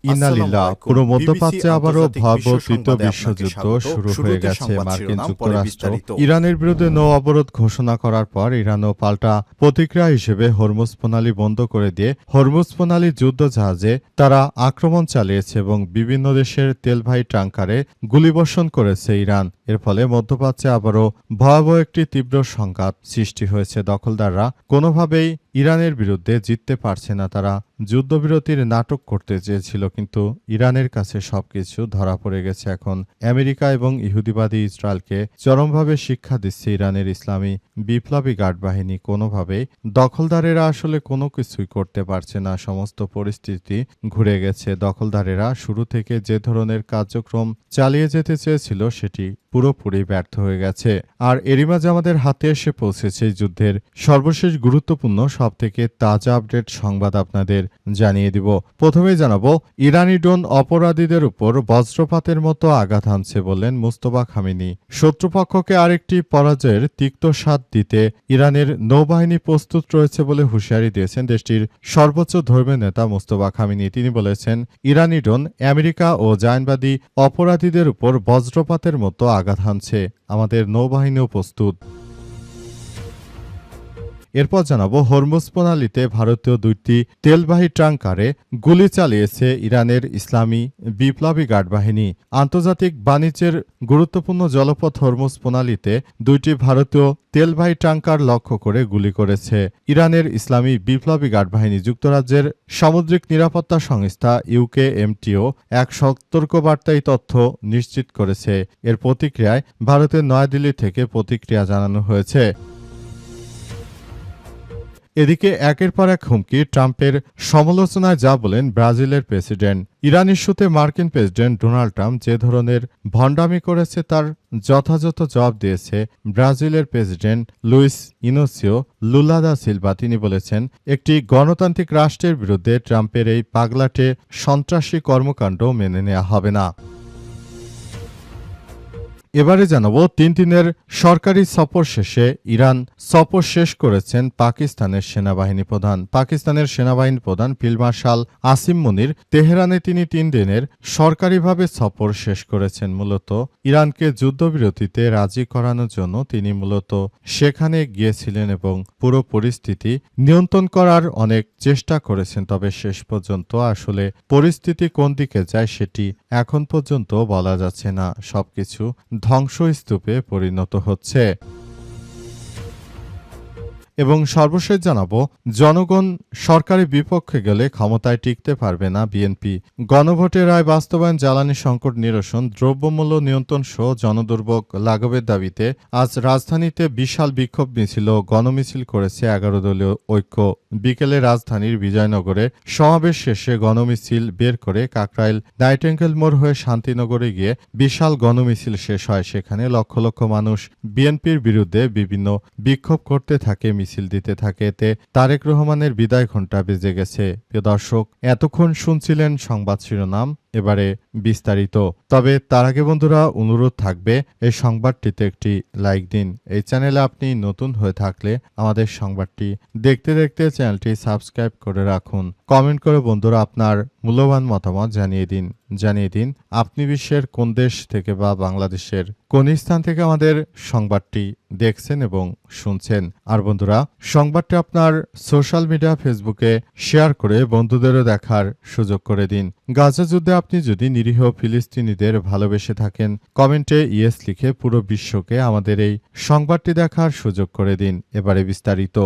ইন্নালিল্লাহ। পুরো মধ্যপ্রাচ্যে আবারও ভয়াবহ তৃতীয় বিশ্বযুদ্ধ শুরু হয়ে গেছে। মার্কিন যুক্তরাষ্ট্র ইরানের বিরুদ্ধে নৌ অবরোধ ঘোষণা করার পর ইরানও পাল্টা প্রতিক্রিয়া হিসেবে হরমুজ প্রণালী বন্ধ করে দিয়ে হরমুজ প্রণালী যুদ্ধজাহাজে তারা আক্রমণ চালিয়েছে এবং বিভিন্ন দেশের তেলবাহী ট্যাংকারে গুলিবর্ষণ করেছে ইরান। এর ফলে মধ্যপ্রাচ্যে আবারও ভয়াবহ একটি তীব্র সংঘাত সৃষ্টি হয়েছে। দখলদাররা কোনোভাবেই ইরানের বিরুদ্ধে জিততে পারছে না। তারা যুদ্ধবিরতির নাটক করতে চেয়েছিল, কিন্তু ইরানের কাছে সবকিছু ধরা পড়ে গেছে। এখন আমেরিকা এবং ইহুদিবাদী ইসরায়েলকে চরমভাবে শিক্ষা দিচ্ছে ইরানের ইসলামী বিপ্লবী গার্ড বাহিনী। কোনোভাবেই দখলদারেরা আসলে কোনো কিছুই করতে পারছে না। সমস্ত পরিস্থিতি ঘুরে গেছে। দখলদারেরা শুরু থেকে যে ধরনের কার্যক্রম চালিয়ে যেতে চেয়েছিল সেটি পুরোপুরি ব্যর্থ হয়ে গেছে। আর এরই মাঝে আমাদের হাতে এসে পৌঁছেছে যুদ্ধের সর্বশেষ গুরুত্বপূর্ণ সবথেকে তাজা আপডেট সংবাদ আপনাদের জানিয়ে দিব। প্রথমেই জানাবো, ইরানি ড্রোন অপরাধীদের উপর বজ্রপাতের মতো আঘাত হানছে বললেন মুস্তফা খামেনি। শত্রুপক্ষকে আরেকটি পরাজয়ের তিক্ত স্বাদ দিতে ইরানের নৌবাহিনী প্রস্তুত রয়েছে বলে হুঁশিয়ারি দিয়েছেন দেশটির সর্বোচ্চ ধর্মীয় নেতা মুস্তফা খামেনি। তিনি বলেছেন, ইরানি ড্রোন আমেরিকা ও জায়নবাদী অপরাধীদের উপর বজ্রপাতের মতো আঘাত হানছে, আমাদের নৌবাহিনীও প্রস্তুত। এরপর জানাবো, হরমুজ প্রণালীতে ভারতীয় দুইটি তেলবাহী ট্যাংকারে গুলি চালিয়েছে ইরানের ইসলামী বিপ্লবী গার্ড বাহিনী। আন্তর্জাতিক বাণিজ্যের গুরুত্বপূর্ণ জলপথ হরমুজ প্রণালীতে দুইটি ভারতীয় তেলবাহী ট্যাংকার লক্ষ্য করে গুলি করেছে ইরানের ইসলামী বিপ্লবী গার্ড বাহিনী। যুক্তরাজ্যের সামুদ্রিক নিরাপত্তা সংস্থা ইউকেএমটিও এক সতর্কবার্তায় তথ্য নিশ্চিত করেছে। এর প্রতিক্রিয়ায় ভারতের নয়াদিল্লি থেকে প্রতিক্রিয়া জানানো হয়েছে। এদিকে একের পর এক হুমকি, ট্রাম্পের সমালোচনায় যা বলেন ব্রাজিলের প্রেসিডেন্ট। ইরান ইস্যুতে মার্কিন প্রেসিডেন্ট ডোনাল্ড ট্রাম্প যে ধরনের ভণ্ডামি করেছে তার যথাযথ জবাব দিয়েছে ব্রাজিলের প্রেসিডেন্ট লুইস ইনোসিও লুলা দা সিলভা। তিনি বলেছেন, একটি গণতান্ত্রিক রাষ্ট্রের বিরুদ্ধে ট্রাম্পের এই পাগলাটে সন্ত্রাসী কর্মকাণ্ড মেনে নেওয়া হবে না। এবারে জানাবো, 3 দিনের সরকারি সফর শেষে ইরান সফর শেষ করেছেন পাকিস্তানের সেনাবাহিনী প্রধান। পাকিস্তানের সেনাবাহিনী প্রধান ফিল্ড মার্শাল আসিম মুনির তেহরানে তিনি 3 দিনের সরকারিভাবে সফর শেষ করেছেন। মূলত ইরানকে যুদ্ধবিরতিতে রাজি করানোর জন্য তিনি মূলত সেখানে গিয়েছিলেন এবং পুরো পরিস্থিতি নিয়ন্ত্রণ করার অনেক চেষ্টা করেছেন। তবে শেষ পর্যন্ত আসলে পরিস্থিতি কোন দিকে যায় সেটি এখন পর্যন্ত বলা যাচ্ছে না। সবকিছু ধ্বংসস্তূপে পরিণত হচ্ছে। এবং সর্বশেষ জানাবো, জনগণ সরকারি বিপক্ষে গেলে ক্ষমতায় টিকতে পারবে না বিএনপি। গণভোটের রায় বাস্তবায়ন, জ্বালানি সংকট নিরসন, দ্রব্যমূল্য নিয়ন্ত্রণ সহ জনদুর্ভোগ লাঘবের দাবিতে আজ রাজধানীতে বিশাল বিক্ষোভ মিছিল ও গণমিছিল করেছে 11 দলীয় ঐক্য। বিকেলে রাজধানীর বিজয়নগরে সমাবেশ শেষে গণমিছিল বের করে কাকরাইল নাইটেঙ্গেল মোড় হয়ে শান্তিনগরে গিয়ে বিশাল গণমিছিল শেষ হয়। সেখানে লক্ষ লক্ষ মানুষ বিএনপির বিরুদ্ধে বিভিন্ন বিক্ষোভ করতে থাকে, মিছিল দিতে থাকে। এতে তারেক রহমানের বিদায় ঘণ্টা বেজে গেছে। প্রিয় দর্শক, এতক্ষণ শুনছিলেন সংবাদ শিরোনাম, এবারে বিস্তারিত। তবে তার আগে বন্ধুরা, অনুরোধ থাকবে এই সংবাদটিতে একটি লাইক দিন। এই চ্যানেলে আপনি নতুন হয়ে থাকলে আমাদের সংবাদটি দেখতে দেখতে চ্যানেলটি সাবস্ক্রাইব করে রাখুন। কমেন্ট করে বন্ধুরা আপনার মূল্যবান মতামত জানিয়ে দিন আপনি বিশ্বের কোন দেশ থেকে বা বাংলাদেশের কোন স্থান থেকে আমাদের সংবাদটি দেখছেন এবং শুনছেন। আর বন্ধুরা, সংবাদটি আপনার সোশ্যাল মিডিয়া ফেসবুকে শেয়ার করে বন্ধুদেরও দেখার সুযোগ করে দিন। গাজা যুদ্ধে আপনি যদি নিরীহ ফিলিস্তিনিদের ভালোবেসে থাকেন, কমেন্টে ইয়েস লিখে পুরো বিশ্বকে আমাদের এই সংবাদটি দেখার সুযোগ করে দিন। এবারে বিস্তারিত।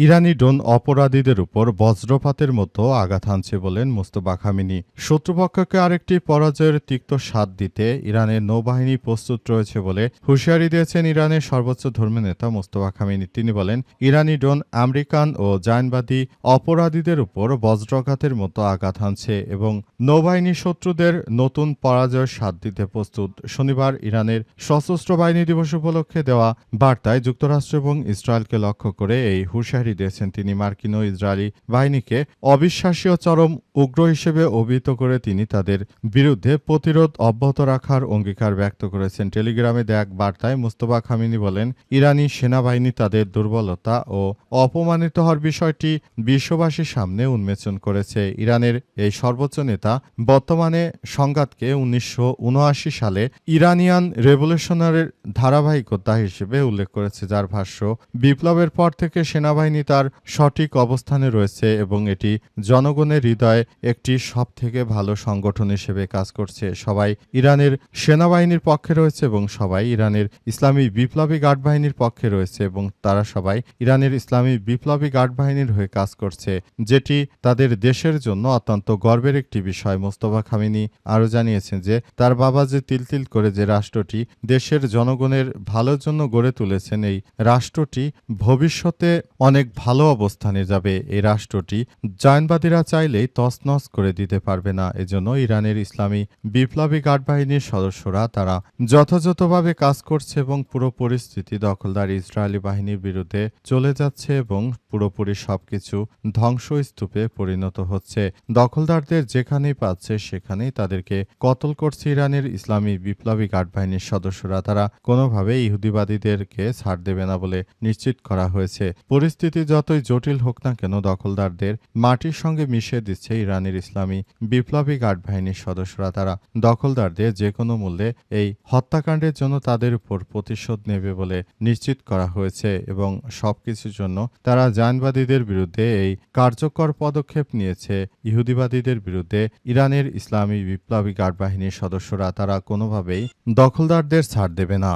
ইরানি ড্রোন অপরাধীদের উপর বজ্রপাতের মতো আঘাত হানছে বলেন মুস্তফা খামেনি। শত্রুপক্ষকে আরেকটি পরাজয়ের তিক্ত স্বাদ দিতে ইরানের নৌবাহিনী প্রস্তুত রয়েছে বলে হুঁশিয়ারি দিয়েছেন ইরানের সর্বোচ্চ ধর্মীয় নেতা মুস্তফা খামেনি। তিনি বলেন, ইরানি ড্রোন আমেরিকান ও জায়নবাদী অপরাধীদের উপর বজ্রঘাতের মতো আঘাত হানছে এবং নৌবাহিনী শত্রুদের নতুন পরাজয়ের স্বাদ দিতে প্রস্তুত। শনিবার ইরানের সশস্ত্র বাহিনী দিবস উপলক্ষে দেওয়া বার্তায় যুক্তরাষ্ট্র এবং ইসরায়েলকে লক্ষ্য করে এই হুঁশিয়ারি দিয়েছেন তিনি। মার্কিন ও ইসরায়েলি বাহিনীকে অবিশ্বাসীয় চরম উগ্র হিসেবে অভিহিত করে তিনি তাদের বিরুদ্ধে প্রতিরোধ অব্যাহত রাখার অঙ্গীকার ব্যক্ত করেছেন। টেলিগ্রামে দেয়া এক বার্তায় মুস্তফা খামেনি বলেন, ইরানি সেনাবাহিনী তাদের দুর্বলতা ও অপমানিত হওয়ার বিষয়টি বিশ্ববাসীর সামনে উন্মোচন করেছে। ইরানের এই সর্বোচ্চ নেতা বর্তমানে সংঘাতকে 1979 সালে ইরানিয়ান রেভলিউশনারির ধারাবাহিকতা হিসেবে উল্লেখ করেছে, যার ভাষ্য বিপ্লবের পর থেকে সেনাবাহিনী তার সঠিক অবস্থানে রয়েছে এবং এটি জনগণের হৃদয়ে একটি সবথেকে ভালো সংগঠন হিসেবে কাজ করছে। সবাই ইরানের সেনাবাহিনীর পক্ষে রয়েছে এবং সবাই ইরানের ইসলামী বিপ্লবী গার্ড বাহিনীর পক্ষে রয়েছে এবং তারা সবাই ইরানের ইসলামী বিপ্লবী গার্ড বাহিনীর হয়ে কাজ করছে, যেটি তাদের দেশের জন্য অত্যন্ত গর্বের একটি বিষয়। মোস্তফা খামেনি আরও জানিয়েছেন যে তার বাবা যে তিল করে যে রাষ্ট্রটি দেশের জনগণের ভালোর জন্য গড়ে তুলেছেন, এই রাষ্ট্রটি ভবিষ্যতে অনেক ভালো অবস্থানে যাবে। এই রাষ্ট্রটি জায়নবাদীরা চাইলেই তছনছ করে দিতে পারবে না। এজন্য ইরানের ইসলামী বিপ্লবী গার্ড বাহিনীর সদস্যরা তারা যথাযথভাবে কাজ করছে এবং পুরো পরিস্থিতি দখলদার ইসরায়েলি বাহিনীর বিরুদ্ধে চলে যাচ্ছে এবং পুরোপুরি সবকিছু ধ্বংসস্তূপে পরিণত হচ্ছে। দখলদারদের যেখানেই পাচ্ছে সেখানেই তাদেরকে কতল করছে ইরানের ইসলামী বিপ্লবী গার্ড বাহিনীর সদস্যরা। তারা কোনোভাবে ইহুদিবাদীদেরকে ছাড় দেবে না বলে নিশ্চিত করা হয়েছে। পরিস্থিতি যতই জটিল হোক না কেন, দখলদারদের মাটির সঙ্গে মিশিয়ে দিচ্ছে ইরানের ইসলামী বিপ্লবী গার্ড বাহিনীর সদস্যরা। তারা দখলদারদের যে কোনো মূল্যে এই হত্যাকাণ্ডের জন্য তাদের উপর প্রতিশোধ নেবে বলে নিশ্চিত করা হয়েছে এবং সবকিছুর জন্য তারা জায়নবাদীদের বিরুদ্ধে এই কার্যকর পদক্ষেপ নিয়েছে। ইহুদিবাদীদের বিরুদ্ধে ইরানের ইসলামী বিপ্লবী গার্ড বাহিনীর সদস্যরা তারা কোনোভাবেই দখলদারদের ছাড় দেবে না।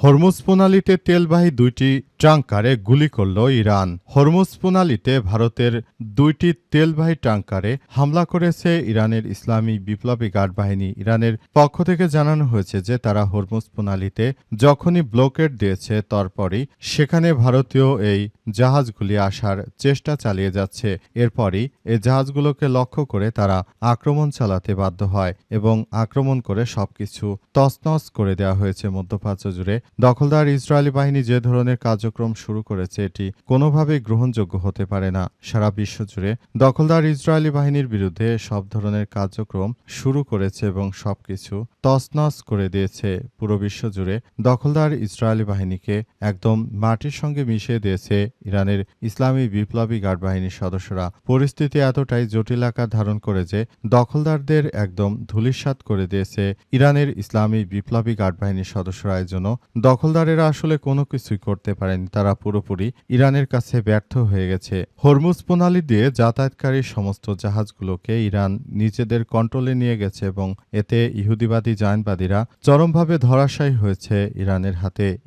হরমুজ প্রণালীতে তেলবাহী 2টি ট্যাঙ্কারে গুলি করল ইরান। হরমুজ প্রণালীতে ভারতের 2টি তেলবাহী ট্যাঙ্কারে হামলা করেছে ইরানের ইসলামী বিপ্লবী গার্ড বাহিনী। ইরানের পক্ষ থেকে জানানো হয়েছে যে তারা হরমুজ প্রণালীতে যখনই ব্লকেড দিয়েছে তারপরই সেখানে ভারতীয় এই জাহাজগুলি আসার চেষ্টা চালিয়ে যাচ্ছে। এরপরই এই জাহাজগুলোকে লক্ষ্য করে তারা আক্রমণ চালাতে বাধ্য হয় এবং আক্রমণ করে সবকিছু তছনছ করে দেওয়া হয়েছে। মধ্যপ্রাচ্য জুড়ে দখলদার ইসরায়েলি বাহিনী যে ধরনের কার্যক্রম শুরু করেছে এটি কোনোভাবেই গ্রহণযোগ্য হতে পারে না। সারা বিশ্ব জুড়ে দখলদার ইসরায়েলি বাহিনীর বিরুদ্ধে সব ধরনের কার্যক্রম শুরু করেছে এবং সবকিছু তছনছ করে দিয়েছে। পুরো বিশ্ব জুড়ে দখলদার ইসরায়েলি বাহিনীকে একদম মাটির সঙ্গে মিশিয়ে দিয়েছে ইরানের ইসলামী বিপ্লবী গার্ড বাহিনীর সদস্যরা। পরিস্থিতি এতটাই জটিল আকার ধারণ করে যে দখলদারদের একদম ধূলিসাৎ করে দিয়েছে ইরানের ইসলামী বিপ্লবী গার্ড বাহিনীর সদস্যরা। এর জন্য দখলদারেরা আসলে কোনো কিছুই করতে পারেনি, তারা পুরোপুরি ইরানের কাছে ব্যর্থ হয়ে গেছে। হরমুজ প্রণালী দিয়ে যাতায়াতকারী সমস্ত জাহাজগুলোকে ইরান নিজেদের কন্ট্রোলে নিয়ে গেছে এবং এতে ইহুদিবাদী জায়নবাদীরা চরমভাবে ধরাশায়ী হয়েছে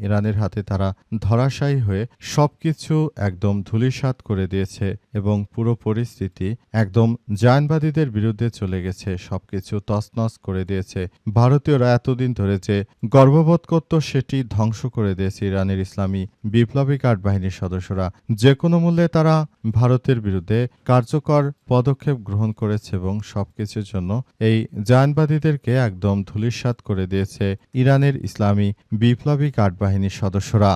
ইরানের হাতে তারা ধরাশায়ী হয়ে সবকিছু একদম ধূলিসাৎ করে দিয়েছে এবং পুরো পরিস্থিতি একদম জায়নবাদীদের বিরুদ্ধে চলে গেছে, সবকিছু তছনছ করে দিয়েছে। ভারতীয়রা এতদিন ধরে যে গর্ববোধ করত সেটি ধ্বংস করে দিয়েছে ইরানের ইসলামী বিপ্লবী গার্ড বাহিনীর সদস্যরা। যে কোনো মূল্যে তারা ভারতের বিরুদ্ধে কার্যকর পদক্ষেপ গ্রহণ করেছে এবং সবকিছুর জন্য এই জায়নবাদীদেরকে একদম ধূলিসাৎ করে দিয়েছে ইরানের ইসলামী বিপ্লবী গার্ড বাহিনীর সদস্যরা।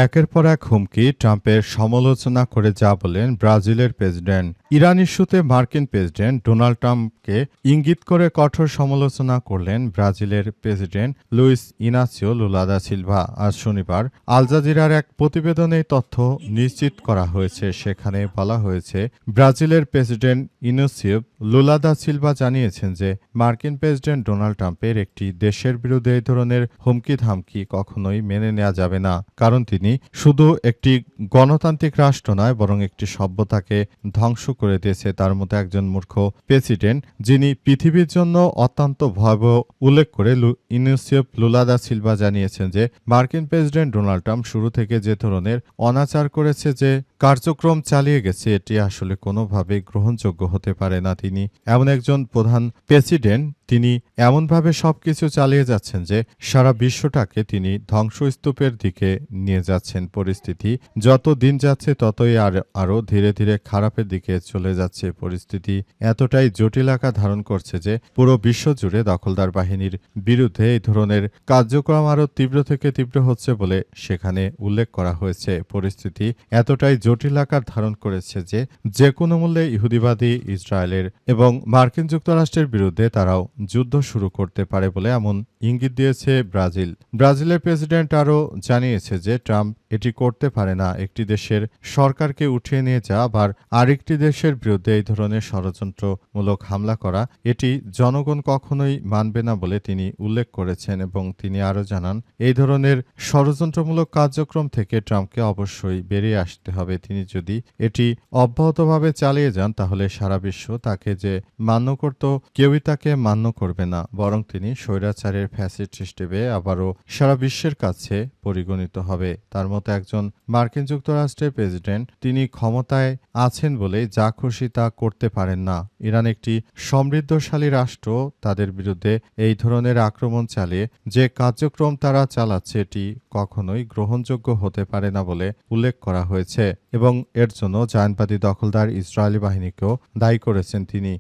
একের পর এক হুমকি, ট্রাম্পের সমালোচনা করে যা বলেন ব্রাজিলের প্রেসিডেন্ট। ইরান ইস্যুতে মার্কিন প্রেসিডেন্ট ডোনাল্ড ট্রাম্পকে ইঙ্গিত করে কঠোর সমালোচনা করলেন ব্রাজিলের president Luiz Inacio Lula da Silva. আজ শনিবার আল জাজিরার এক প্রতিবেদনে তথ্য নিশ্চিত করা হয়েছে। সেখানে বলা হয়েছে ব্রাজিলের president Inacio Lula da Silva জানিয়েছেন যে মার্কিন প্রেসিডেন্ট ডোনাল্ড ট্রাম্পের একটি দেশের বিরুদ্ধে এই ধরনের হুমকি ধামকি কখনোই মেনে নেওয়া যাবে না, কারণ তিনি শুধু একটি গণতান্ত্রিক রাষ্ট্র নয় বরং একটি সভ্যতাকে ধ্বংস করে দিয়েছে। তার মতো একজন মূর্খ প্রেসিডেন্ট যিনি পৃথিবীর জন্য অত্যন্ত ভয়াবহ উল্লেখ করে ইনাসিও লুলা দা সিলভা জানিয়েছেন যে মার্কিন প্রেসিডেন্ট ডোনাল্ড ট্রাম্প শুরু থেকে যে ধরনের অনাচার করেছে, যে কার্যক্রম চালিয়ে গেছে, এটি আসলে কোনোভাবেই গ্রহণযোগ্য হতে পারে না। তিনি এমন একজন প্রধান প্রেসিডেন্ট, তিনি এমনভাবে সবকিছু চালিয়ে যাচ্ছেন যে সারা বিশ্বটাকে তিনি ধ্বংসস্তূপের দিকে নিয়ে যাচ্ছেন। পরিস্থিতি যত দিন যাচ্ছে ততই আরও ধীরে ধীরে খারাপের দিকে চলে যাচ্ছে। পরিস্থিতি এতটাই জটিল আকার ধারণ করছে যে পুরো বিশ্বজুড়ে দখলদার বাহিনীর বিরুদ্ধে এই ধরনের কার্যক্রম আরও তীব্র থেকে তীব্র হচ্ছে বলে সেখানে উল্লেখ করা হয়েছে। পরিস্থিতি এতটাই জটিল আকার ধারণ করেছে যে যেকোনো মূল্যে ইহুদিবাদী ইসরায়েলের এবং মার্কিন যুক্তরাষ্ট্রের বিরুদ্ধে তারাও যুদ্ধ শুরু করতে পারে বলে এমন ইঙ্গিত দিয়েছে ব্রাজিল। ব্রাজিলের প্রেসিডেন্ট আরও জানিয়েছে যে ট্রাম্প এটি করতে পারে না। একটি দেশের সরকারকে উঠিয়ে নিয়ে যাওয়া আবার আরেকটি দেশের বিরুদ্ধে এই ধরনের ষড়যন্ত্রমূলক হামলা করা এটি জনগণ কখনোই মানবে না বলে তিনি উল্লেখ করেছেন এবং তিনি আরও জানান এই ধরনের ষড়যন্ত্রমূলক কার্যক্রম থেকে ট্রাম্পকে অবশ্যই বেরিয়ে আসতে হবে। তিনি যদি এটি অব্যাহতভাবে চালিয়ে যান তাহলে সারা বিশ্ব তাকে যে মান্য করত কেউই তাকে মান্য করবে না, বরং তিনি স্বৈরাচারের ফ্যাসিস্ট হিসেবে আবারও সারা বিশ্বের কাছে পরিগণিত হবে। তার মতো একজন মার্কিন যুক্তরাষ্ট্রের প্রেসিডেন্ট তিনি ক্ষমতায় আছেন বলে যা খুশি তা করতে পারেন না। ইরান একটি সমৃদ্ধশালী রাষ্ট্র, তাদের বিরুদ্ধে এই ধরনের আক্রমণ চালিয়ে যে কার্যক্রম তারা চালাচ্ছে এটি কখনোই গ্রহণযোগ্য হতে পারে না বলে উল্লেখ করা হয়েছে এবং এর জন্য জায়নবাদী দখলদার ইসরায়েলি বাহিনীকেও দায়ী করেছেন তিনি।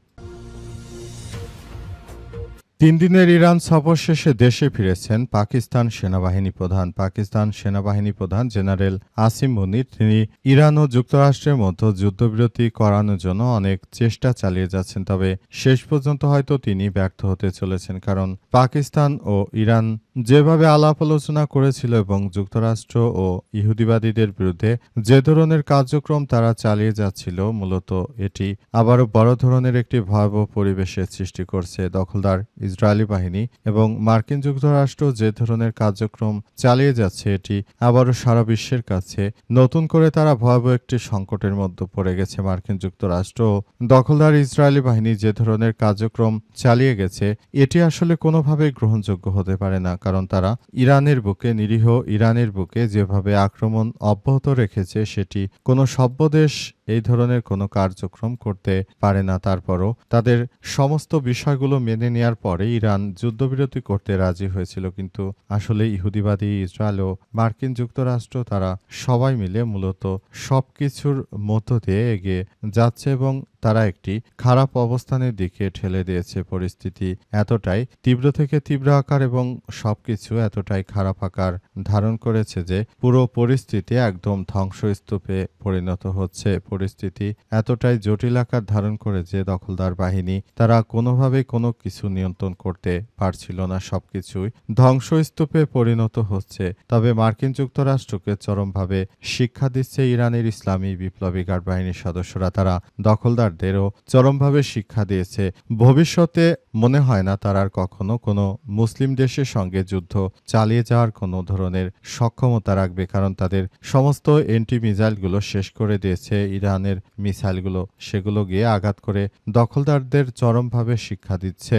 3 দিনের ইরান সফর শেষে দেশে ফিরেছেন পাকিস্তান সেনাবাহিনী প্রধান। পাকিস্তান সেনাবাহিনী প্রধান জেনারেল আসিম মুনির তিনি ইরান ও যুক্তরাষ্ট্রের মধ্যে যুদ্ধবিরতি করানোর জন্য অনেক চেষ্টা চালিয়ে যাচ্ছেন, তবে শেষ পর্যন্ত হয়তো তিনি ব্যর্থ হতে চলেছেন। কারণ পাকিস্তান ও ইরান যেভাবে আলাপ আলোচনা করেছিল এবং যুক্তরাষ্ট্র ও ইহুদিবাদীদের বিরুদ্ধে যে ধরনের কার্যক্রম তারা চালিয়ে যাচ্ছিল, মূলত এটি আবারও বড় ধরনের একটি ভয়াবহ পরিবেশের সৃষ্টি করছে। দখলদার ইসরায়েলি বাহিনী এবং মার্কিন যুক্তরাষ্ট্র যে ধরনের কার্যক্রম চালিয়ে যাচ্ছে এটি আবারও সারা বিশ্বের কাছে নতুন করে তারা ভয়াবহ একটি সংকটের মধ্যে পড়ে গেছে। মার্কিন যুক্তরাষ্ট্র ও দখলদার ইসরায়েলি বাহিনী যে ধরনের কার্যক্রম চালিয়ে গেছে এটি আসলে কোনোভাবেই গ্রহণযোগ্য হতে পারে না, কারণ তারা ইরানের বুকে, নিরীহ ইরানের বুকে যেভাবে আক্রমণ অব্যাহত রেখেছে সেটি কোনো সভ্য দেশ এই ধরনের কোনো কার্যক্রম করতে পারে না। তারপরও তাদের সমস্ত বিষয়গুলো মেনে নেওয়ার পরে ইরান যুদ্ধবিরতি করতে রাজি হয়েছিল, কিন্তু আসলে ইহুদিবাদী ইসরায়েল ও মার্কিন যুক্তরাষ্ট্র তারা সবাই মিলে মূলত সবকিছুর মধ্য দিয়ে এগিয়ে যাচ্ছে এবং তারা একটি খারাপ অবস্থানের দিকে ঠেলে দিয়েছে। পরিস্থিতি এতটাই তীব্র থেকে তীব্র আকার এবং সবকিছু এতটাই খারাপ আকার ধারণ করেছে যে পুরো পরিস্থিতি একদম ধ্বংসস্তূপে পরিণত হচ্ছে। পরিস্থিতি এতটাই জটিল আকার ধারণ করে যে দখলদার বাহিনী তারা কোনোভাবেই কোনো কিছু নিয়ন্ত্রণ করতে পারছিল না, সবকিছুই ধ্বংসস্তূপে পরিণত হচ্ছে। তবে মার্কিন যুক্তরাষ্ট্রকে চরমভাবে শিক্ষা দিচ্ছে ইরানের ইসলামী বিপ্লবী গার্ড বাহিনীর সদস্যরা। তারা দখলদারদেরও চরমভাবে শিক্ষা দিয়েছে। ভবিষ্যতে মনে হয় না তারা আর কখনো কোনো মুসলিম দেশের সঙ্গে যুদ্ধ চালিয়ে যাওয়ার কোনো ধরনের সক্ষমতা রাখবে, কারণ তাদের সমস্ত এন্টি মিসাইলগুলো শেষ করে দিয়েছে ইরানের মিসাইলগুলো, সেগুলো গিয়ে আঘাত করে দখলদারদের চরমভাবে শিক্ষা দিচ্ছে।